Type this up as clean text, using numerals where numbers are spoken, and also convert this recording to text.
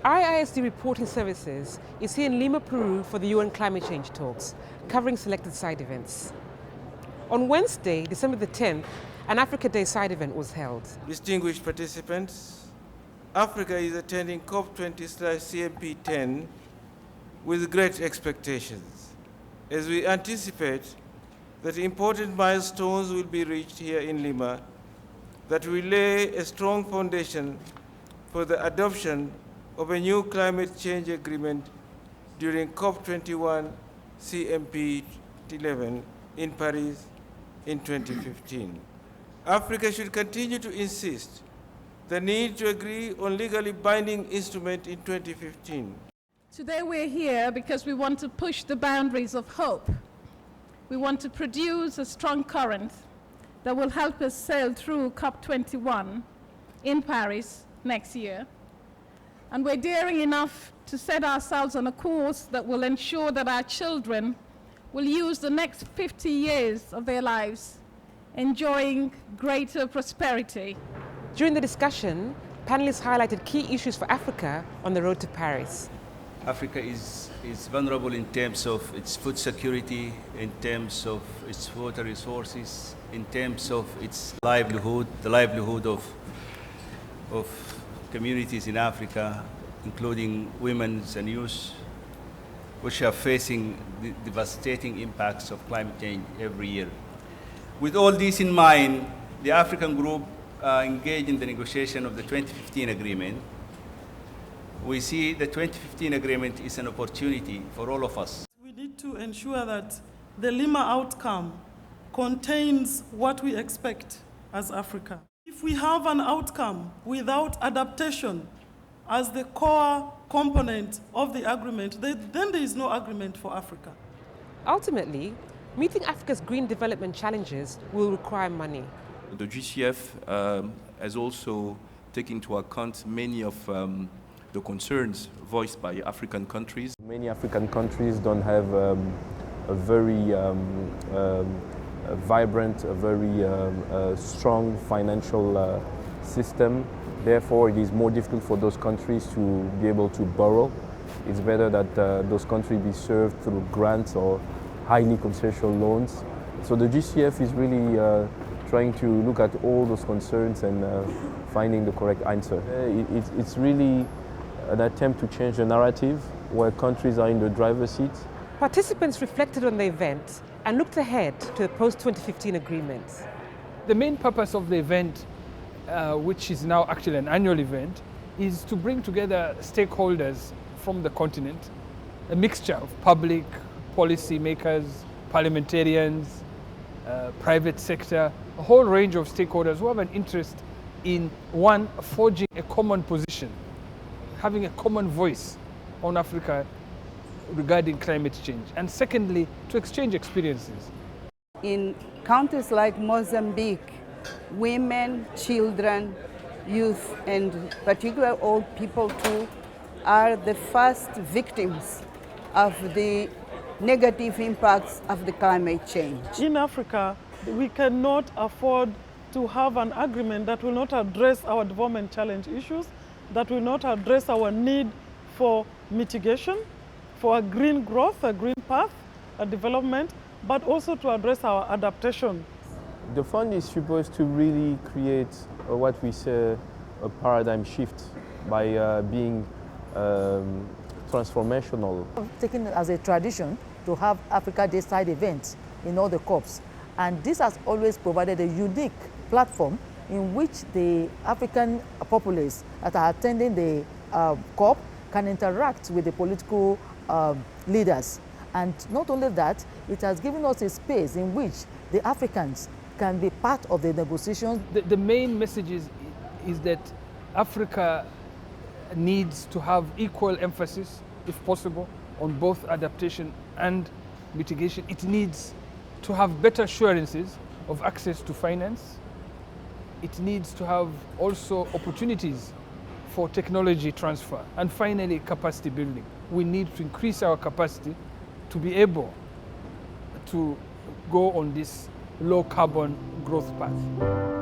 IISD Reporting Services is here in Lima, Peru for the UN climate change talks, covering selected side events. On Wednesday, December the 10th, an Africa Day side event was held. Distinguished participants, Africa is attending COP20/CMP10 with great expectations, as we anticipate that important milestones will be reached here in Lima that will lay a strong foundation for the adoption of a new climate change agreement during COP21 CMP11 in Paris in 2015. Africa should continue to insist the need to agree on legally binding instrument in 2015. Today we're here because we want to push the boundaries of hope. We want to produce a strong current that will help us sail through COP21 in Paris next year. And we're daring enough to set ourselves on a course that will ensure that our children will use the next 50 years of their lives enjoying greater prosperity. During the discussion, panelists highlighted key issues for Africa on the road to Paris. Africa is vulnerable in terms of its food security, in terms of its water resources, in terms of its livelihood, the livelihood of communities in Africa, including women and youth, which are facing the devastating impacts of climate change every year. With all this in mind, the African group engaged in the negotiation of the 2015 agreement. We see the 2015 agreement is an opportunity for all of us. We need to ensure that the Lima outcome contains what we expect as Africa. If we have an outcome without adaptation as the core component of the agreement, then there is no agreement for Africa. Ultimately, meeting Africa's green development challenges will require money. The GCF has also taken into account many of the concerns voiced by African countries. Many African countries don't have a very vibrant, a very strong financial system. Therefore, it is more difficult for those countries to be able to borrow. It's better that those countries be served through grants or highly concessional loans. So the GCF is really trying to look at all those concerns and finding the correct answer. It's really an attempt to change the narrative where countries are in the driver's seat. Participants reflected on the event and looked ahead to the Post-2015 agreement. The main purpose of the event, which is now actually an annual event, is to bring together stakeholders from the continent, a mixture of public, policy makers, parliamentarians, private sector, a whole range of stakeholders who have an interest in, one, forging a common position, having a common voice on Africa regarding climate change, and secondly, to exchange experiences. In countries like Mozambique, women, children, youth, and particularly old people too, are the first victims of the negative impacts of the climate change. In Africa, we cannot afford to have an agreement that will not address our development challenge issues, that will not address our need for mitigation, for a green growth, a green path, a development, but also to address our adaptation. The fund is supposed to really create what we say a paradigm shift by being transformational. Taken as a tradition to have Africa Day side events in all the COPs, and this has always provided a unique platform in which the African populace that are attending the COP can interact with the political leaders. And not only that, it has given us a space in which the Africans can be part of the negotiations. The main message is that Africa needs to have equal emphasis, if possible, on both adaptation and mitigation. It needs to have better assurances of access to finance. It needs to have also opportunities for technology transfer. And finally, capacity building. We need to increase our capacity to be able to go on this low carbon growth path.